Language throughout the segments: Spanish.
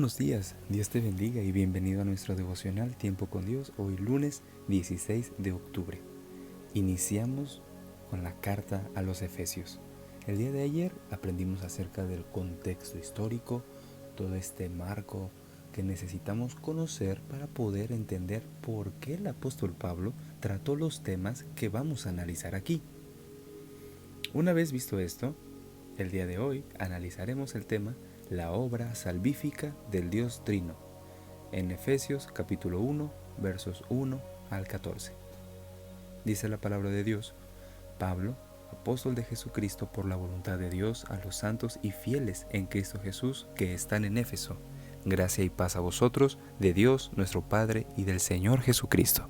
buenos días, Dios te bendiga y bienvenido a nuestro devocional Tiempo con Dios, hoy lunes 16 de octubre. Iniciamos con la carta a los Efesios. El día de ayer aprendimos acerca del contexto histórico, todo este marco que necesitamos conocer para poder entender por qué el apóstol Pablo trató los temas que vamos a analizar aquí. Una vez visto esto, el día de hoy analizaremos el tema la obra salvífica del Dios Trino, en Efesios capítulo 1, versos 1 al 14. Dice la palabra de Dios: Pablo, apóstol de Jesucristo por la voluntad de Dios, a los santos y fieles en Cristo Jesús que están en Éfeso, gracia y paz a vosotros, de Dios nuestro Padre y del Señor Jesucristo.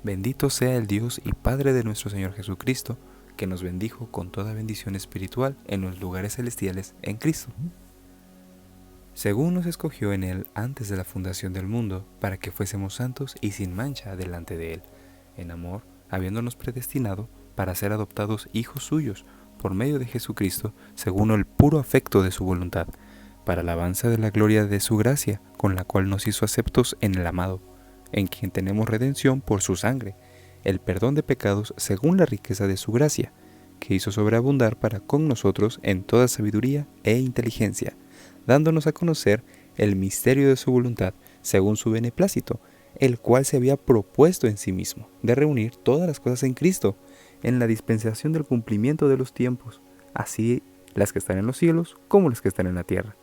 Bendito sea el Dios y Padre de nuestro Señor Jesucristo, que nos bendijo con toda bendición espiritual en los lugares celestiales en Cristo, según nos escogió en Él antes de la fundación del mundo, para que fuésemos santos y sin mancha delante de Él, en amor, habiéndonos predestinado para ser adoptados hijos suyos, por medio de Jesucristo, según el puro afecto de su voluntad, para alabanza de la gloria de su gracia, con la cual nos hizo aceptos en el amado, en quien tenemos redención por su sangre, el perdón de pecados según la riqueza de su gracia, que hizo sobreabundar para con nosotros en toda sabiduría e inteligencia, dándonos a conocer el misterio de su voluntad, según su beneplácito, el cual se había propuesto en sí mismo, de reunir todas las cosas en Cristo, en la dispensación del cumplimiento de los tiempos, así las que están en los cielos como las que están en la tierra.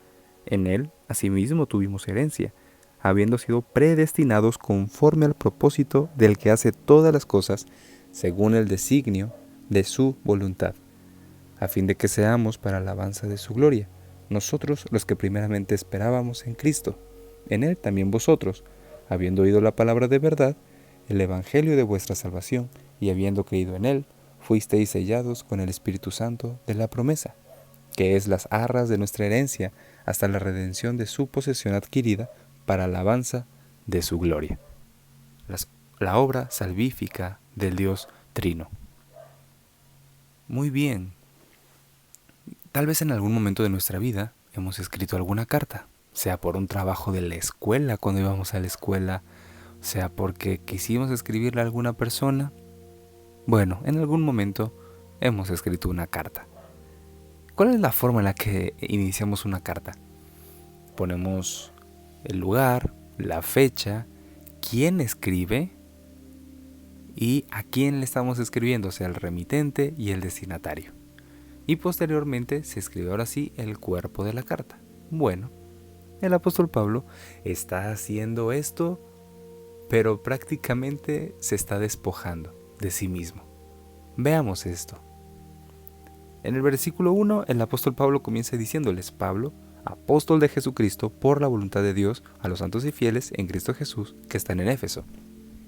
En Él, asimismo, tuvimos herencia, habiendo sido predestinados conforme al propósito del que hace todas las cosas, según el designio de su voluntad, a fin de que seamos para alabanza de su gloria, nosotros los que primeramente esperábamos en Cristo, en Él también vosotros, habiendo oído la palabra de verdad, el evangelio de vuestra salvación, y habiendo creído en Él, fuisteis sellados con el Espíritu Santo de la promesa, que es las arras de nuestra herencia, hasta la redención de su posesión adquirida, para alabanza de su gloria. La obra salvífica del Dios Trino. Muy bien. Tal vez en algún momento de nuestra vida hemos escrito alguna carta, sea por un trabajo de la escuela cuando íbamos a la escuela, sea porque quisimos escribirle a alguna persona. Bueno, en algún momento hemos escrito una carta. ¿Cuál es la forma en la que iniciamos una carta? Ponemos el lugar, la fecha, quién escribe y a quién le estamos escribiendo, o sea, el remitente y el destinatario. Y posteriormente se escribe ahora sí el cuerpo de la carta. Bueno, el apóstol Pablo está haciendo esto, pero prácticamente se está despojando de sí mismo. Veamos esto. En el versículo 1, el apóstol Pablo comienza diciéndoles: Pablo, apóstol de Jesucristo por la voluntad de Dios, a los santos y fieles en Cristo Jesús que están en Éfeso.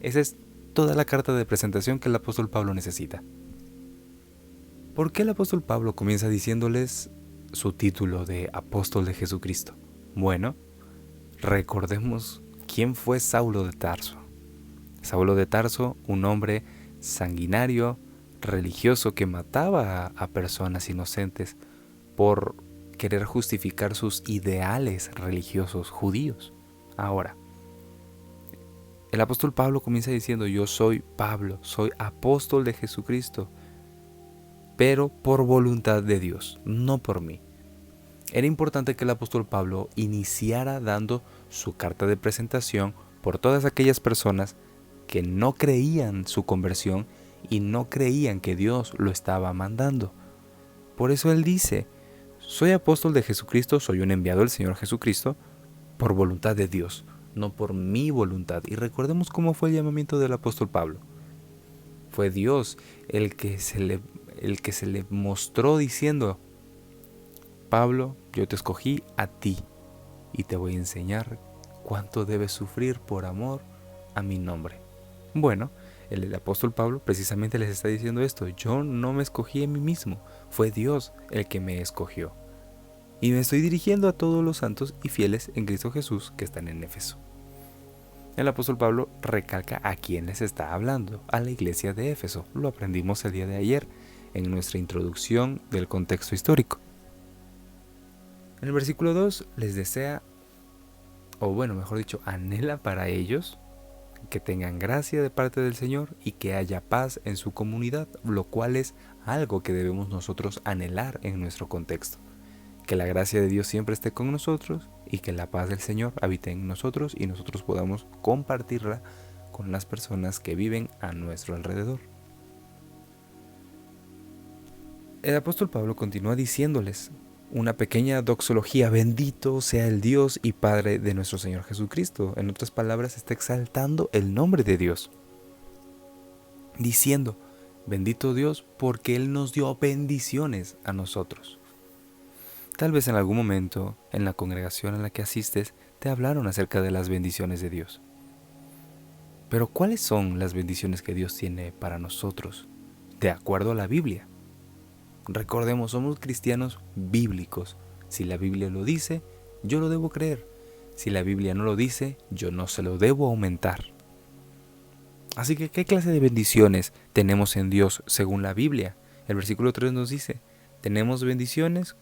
Esa es toda la carta de presentación que el apóstol Pablo necesita. ¿Por qué el apóstol Pablo comienza diciéndoles su título de apóstol de Jesucristo? Bueno, recordemos quién fue Saulo de Tarso. Saulo de Tarso, un hombre sanguinario, religioso, que mataba a personas inocentes por querer justificar sus ideales religiosos judíos. Ahora, el apóstol Pablo comienza diciendo: yo soy Pablo, soy apóstol de Jesucristo, pero por voluntad de Dios, no por mí. Era importante que el apóstol Pablo iniciara dando su carta de presentación por todas aquellas personas que no creían su conversión y no creían que Dios lo estaba mandando. Por eso él dice: soy apóstol de Jesucristo, soy un enviado del Señor Jesucristo por voluntad de Dios, no por mi voluntad. Y recordemos cómo fue el llamamiento del apóstol Pablo. Fue Dios el que se le mostró diciendo: Pablo, yo te escogí a ti y te voy a enseñar cuánto debes sufrir por amor a mi nombre. Bueno, el apóstol Pablo precisamente les está diciendo esto: yo no me escogí a mí mismo, fue Dios el que me escogió. Y me estoy dirigiendo a todos los santos y fieles en Cristo Jesús que están en Éfeso. El apóstol Pablo recalca a quién les está hablando: a la iglesia de Éfeso. Lo aprendimos el día de ayer en nuestra introducción del contexto histórico. En el versículo 2 les desea o bueno, mejor dicho, anhela para ellos que tengan gracia de parte del Señor y que haya paz en su comunidad, lo cual es algo que debemos nosotros anhelar en nuestro contexto. Que la gracia de Dios siempre esté con nosotros y que la paz del Señor habite en nosotros y nosotros podamos compartirla con las personas que viven a nuestro alrededor. El apóstol Pablo continúa diciéndoles una pequeña doxología: bendito sea el Dios y Padre de nuestro Señor Jesucristo. En otras palabras, está exaltando el nombre de Dios, diciendo: bendito Dios porque Él nos dio bendiciones a nosotros. Tal vez en algún momento, en la congregación a la que asistes, te hablaron acerca de las bendiciones de Dios. Pero ¿cuáles son las bendiciones que Dios tiene para nosotros, de acuerdo a la Biblia? Recordemos, somos cristianos bíblicos. Si la Biblia lo dice, yo lo debo creer. Si la Biblia no lo dice, yo no se lo debo aumentar. Así que, ¿qué clase de bendiciones tenemos en Dios según la Biblia? El versículo 3 nos dice: tenemos bendiciones,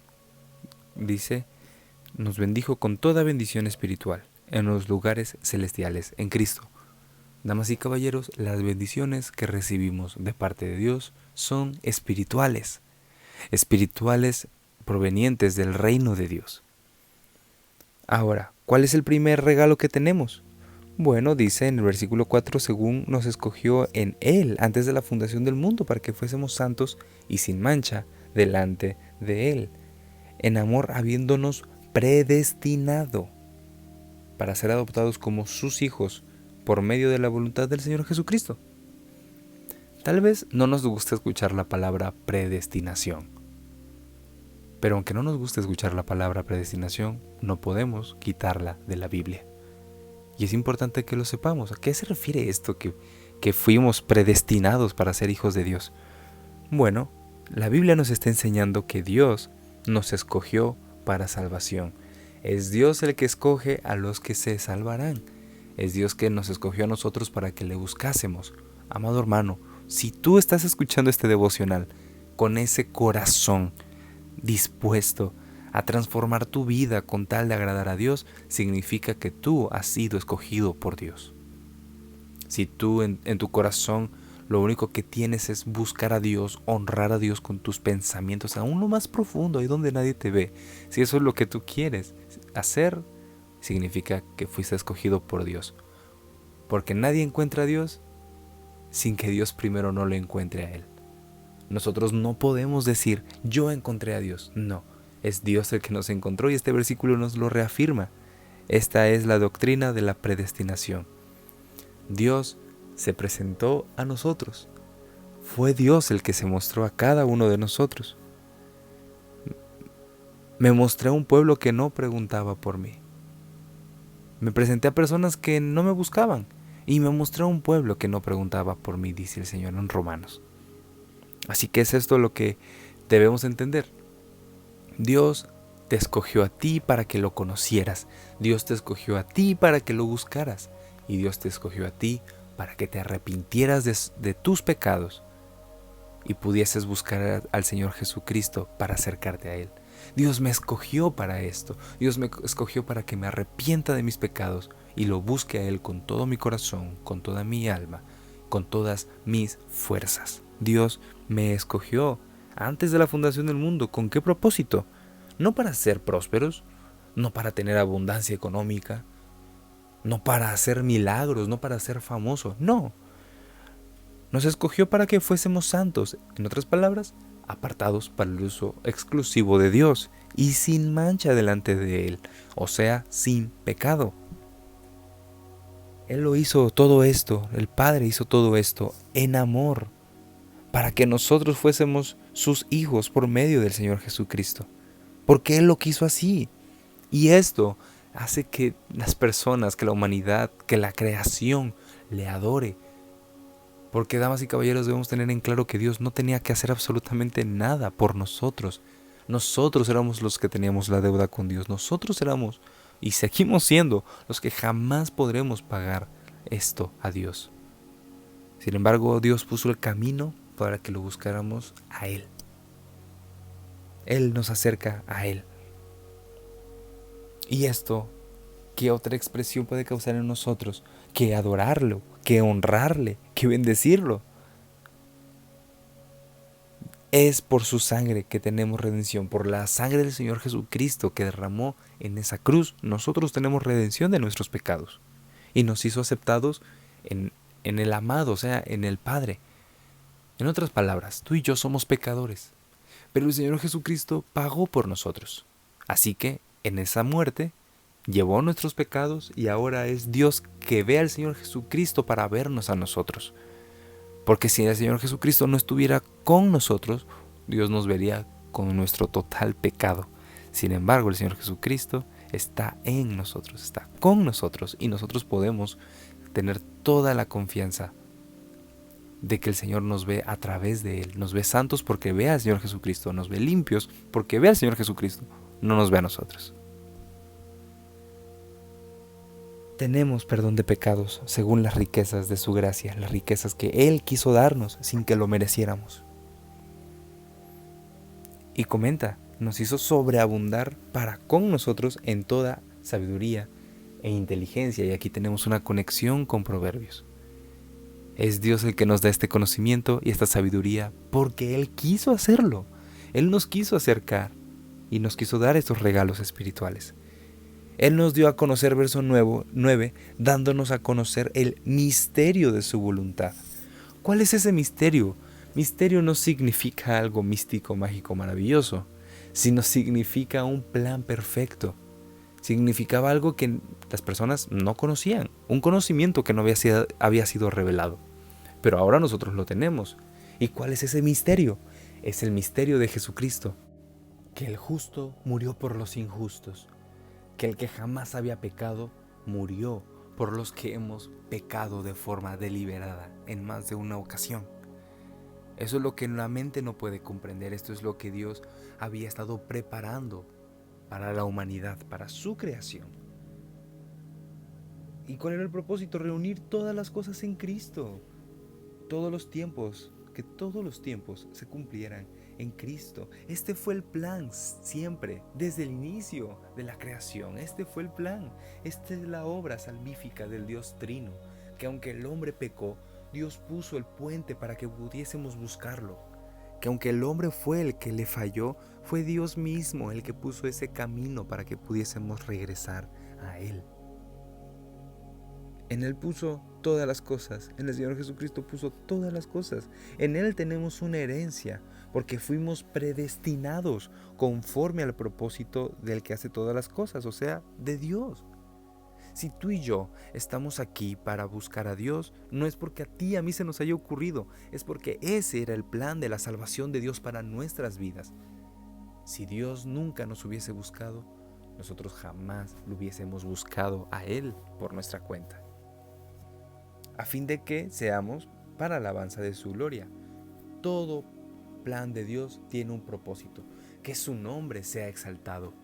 dice, nos bendijo con toda bendición espiritual en los lugares celestiales en Cristo. Damas y caballeros, las bendiciones que recibimos de parte de Dios son espirituales provenientes del reino de Dios. Ahora, ¿cuál es el primer regalo que tenemos? Bueno, dice en el versículo 4, según nos escogió en Él antes de la fundación del mundo para que fuésemos santos y sin mancha delante de Él, en amor habiéndonos predestinado para ser adoptados como sus hijos por medio de la voluntad del Señor Jesucristo. Tal vez no nos guste escuchar la palabra predestinación, pero aunque no nos guste escuchar la palabra predestinación, no podemos quitarla de la Biblia. Y es importante que lo sepamos. ¿A qué se refiere esto que fuimos predestinados para ser hijos de Dios? Bueno, la Biblia nos está enseñando que Dios nos escogió para salvación. Es Dios el que escoge a los que se salvarán. Es Dios que nos escogió a nosotros para que le buscásemos. Amado hermano, si tú estás escuchando este devocional con ese corazón dispuesto a transformar tu vida con tal de agradar a Dios, significa que tú has sido escogido por Dios. Si tú en tu corazón lo único que tienes es buscar a Dios, honrar a Dios con tus pensamientos, aún lo más profundo, ahí donde nadie te ve, si eso es lo que tú quieres hacer, significa que fuiste escogido por Dios. Porque nadie encuentra a Dios sin que Dios primero no lo encuentre a Él. Nosotros no podemos decir, yo encontré a Dios. No, es Dios el que nos encontró y este versículo nos lo reafirma. Esta es la doctrina de la predestinación. Dios se presentó a nosotros. Fue Dios el que se mostró a cada uno de nosotros. Me mostré a un pueblo que no preguntaba por mí. Me presenté a personas que no me buscaban y me mostré a un pueblo que no preguntaba por mí, dice el Señor en Romanos. Así que es esto lo que debemos entender. Dios te escogió a ti para que lo conocieras. Dios te escogió a ti para que lo buscaras. Y Dios te escogió a ti para que te arrepintieras de tus pecados y pudieses buscar al Señor Jesucristo para acercarte a Él. Dios me escogió para esto. Dios me escogió para que me arrepienta de mis pecados y lo busque a Él con todo mi corazón, con toda mi alma, con todas mis fuerzas. Dios me escogió antes de la fundación del mundo. ¿Con qué propósito? No para ser prósperos, no para tener abundancia económica, no para hacer milagros, no para ser famosos, no. Nos escogió para que fuésemos santos, en otras palabras, apartados para el uso exclusivo de Dios y sin mancha delante de Él, o sea, sin pecado. Él lo hizo todo esto, el Padre hizo todo esto en amor, para que nosotros fuésemos sus hijos por medio del Señor Jesucristo, porque Él lo quiso así. Y esto hace que las personas, que la humanidad, que la creación le adore. Porque, damas y caballeros, debemos tener en claro que Dios no tenía que hacer absolutamente nada por nosotros. Nosotros éramos los que teníamos la deuda con Dios. Nosotros éramos y seguimos siendo los que jamás podremos pagar esto a Dios. Sin embargo, Dios puso el camino para que lo buscáramos a Él. Él nos acerca a Él. Y esto ¿Qué otra expresión puede causar en nosotros que adorarlo, que honrarle, que bendecirlo? Es por su sangre que tenemos redención, por la sangre del Señor Jesucristo que derramó en esa cruz. Nosotros tenemos redención de nuestros pecados y nos hizo aceptados en el amado, o sea, en el Padre. En otras palabras, tú y yo somos pecadores, pero el Señor Jesucristo pagó por nosotros. Así que en esa muerte llevó nuestros pecados y ahora es Dios que ve al Señor Jesucristo para vernos a nosotros. Porque si el Señor Jesucristo no estuviera con nosotros, Dios nos vería con nuestro total pecado. Sin embargo, el Señor Jesucristo está en nosotros, está con nosotros y nosotros podemos tener toda la confianza de que el Señor nos ve a través de Él. Nos ve santos porque ve al Señor Jesucristo, nos ve limpios porque ve al Señor Jesucristo, no nos ve a nosotros. Tenemos perdón de pecados según las riquezas de su gracia, las riquezas que Él quiso darnos sin que lo mereciéramos. Y comenta, nos hizo sobreabundar para con nosotros en toda sabiduría e inteligencia. Y aquí tenemos una conexión con Proverbios. Es Dios el que nos da este conocimiento y esta sabiduría porque Él quiso hacerlo. Él nos quiso acercar y nos quiso dar estos regalos espirituales. Él nos dio a conocer, verso 9, dándonos a conocer el misterio de su voluntad. ¿Cuál es ese misterio? Misterio no significa algo místico, mágico, maravilloso, sino significa un plan perfecto. Significaba algo que las personas no conocían, un conocimiento que no había sido revelado. Pero ahora nosotros lo tenemos. ¿Y cuál es ese misterio? Es el misterio de Jesucristo. Que el justo murió por los injustos. Que el que jamás había pecado murió por los que hemos pecado de forma deliberada en más de una ocasión. Eso es lo que la mente no puede comprender. Esto es lo que Dios había estado preparando para la humanidad, para su creación. ¿Y cuál era el propósito? Reunir todas las cosas en Cristo. Todos los tiempos, que todos los tiempos se cumplieran en Cristo. Este fue el plan siempre, desde el inicio de la creación. Este fue el plan. Esta es la obra salvífica del Dios Trino, que aunque el hombre pecó, Dios puso el puente para que pudiésemos buscarlo. Que aunque el hombre fue el que le falló, fue Dios mismo el que puso ese camino para que pudiésemos regresar a Él. En Él puso todas las cosas, en el Señor Jesucristo puso todas las cosas. En Él tenemos una herencia, porque fuimos predestinados conforme al propósito del que hace todas las cosas, o sea, de Dios. Si tú y yo estamos aquí para buscar a Dios, no es porque a ti y a mí se nos haya ocurrido, es porque ese era el plan de la salvación de Dios para nuestras vidas. Si Dios nunca nos hubiese buscado, nosotros jamás lo hubiésemos buscado a Él por nuestra cuenta, a fin de que seamos para alabanza de su gloria. Todo plan de Dios tiene un propósito, que su nombre sea exaltado.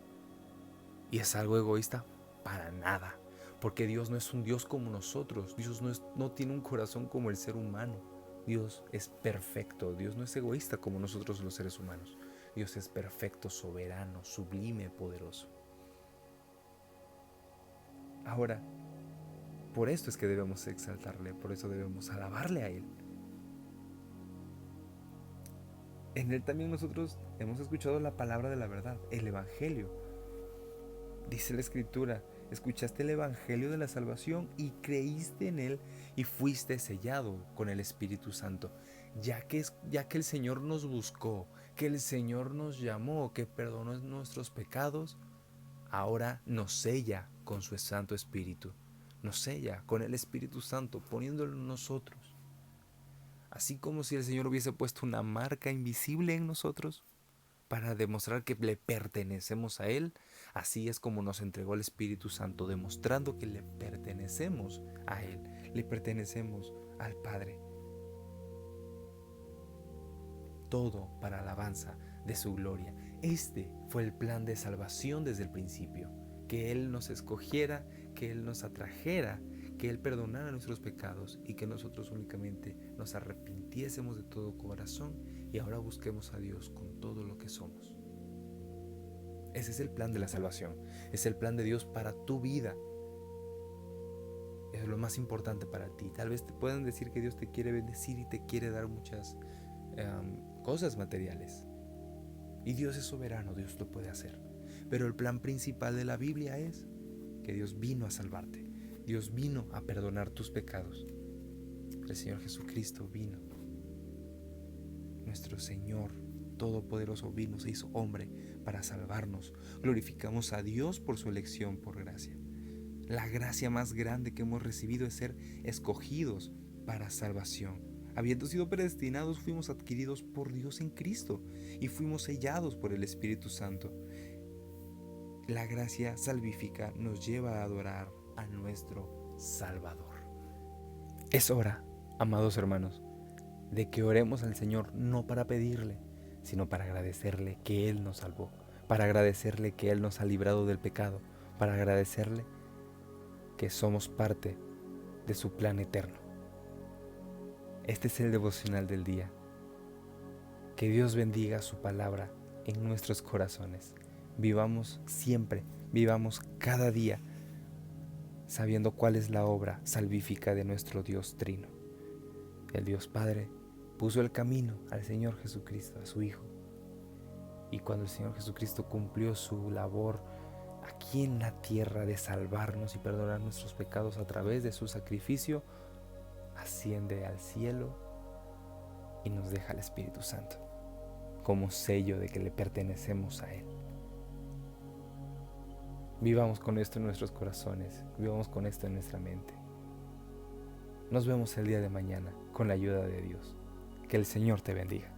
¿Y es algo egoísta? Para nada, porque Dios no es un Dios como nosotros. Dios no tiene un corazón como el ser humano. Dios es perfecto, Dios no es egoísta como nosotros los seres humanos. Dios es perfecto, soberano, sublime, poderoso. Ahora, por esto es que debemos exaltarle, por eso debemos alabarle a Él. En Él también nosotros hemos escuchado la palabra de la verdad, el Evangelio. Dice la Escritura, escuchaste el Evangelio de la salvación y creíste en Él y fuiste sellado con el Espíritu Santo. Ya que el Señor nos buscó, que el Señor nos llamó, que perdonó nuestros pecados, ahora nos sella con su Santo Espíritu. Nos sella con el Espíritu Santo, poniéndolo en nosotros. Así como si el Señor hubiese puesto una marca invisible en nosotros para demostrar que le pertenecemos a Él, así es como nos entregó el Espíritu Santo, demostrando que le pertenecemos a Él, le pertenecemos al Padre. Todo para alabanza de su gloria. Este fue el plan de salvación desde el principio, que Él nos escogiera, que Él nos atrajera, que Él perdonara nuestros pecados y que nosotros únicamente nos arrepintiésemos de todo corazón y ahora busquemos a Dios con todo lo que somos. Ese es el plan de la salvación, es el plan de Dios para tu vida. es lo más importante para ti. Tal vez te puedan decir que Dios te quiere bendecir y te quiere dar muchas cosas materiales. Y Dios es soberano, Dios lo puede hacer. Pero el plan principal de la Biblia es que Dios vino a salvarte. Dios vino a perdonar tus pecados. El Señor Jesucristo vino. Nuestro Señor Todopoderoso vino, se hizo hombre para salvarnos. Glorificamos a Dios por su elección por gracia. La gracia más grande que hemos recibido es ser escogidos para salvación. Habiendo sido predestinados, fuimos adquiridos por Dios en Cristo y fuimos sellados por el Espíritu Santo. La gracia salvífica nos lleva a adorar a nuestro Salvador. Es hora, amados hermanos, de que oremos al Señor no para pedirle, sino para agradecerle que Él nos salvó, para agradecerle que Él nos ha librado del pecado, para agradecerle que somos parte de su plan eterno. Este es el devocional del día. Que Dios bendiga su palabra en nuestros corazones. Vivamos siempre, vivamos cada día, sabiendo cuál es la obra salvífica de nuestro Dios Trino. El Dios Padre puso el camino al Señor Jesucristo, a su Hijo. Y cuando el Señor Jesucristo cumplió su labor aquí en la tierra de salvarnos y perdonar nuestros pecados a través de su sacrificio, asciende al cielo y nos deja el Espíritu Santo como sello de que le pertenecemos a Él. Vivamos con esto en nuestros corazones, vivamos con esto en nuestra mente. Nos vemos el día de mañana con la ayuda de Dios. Que el Señor te bendiga.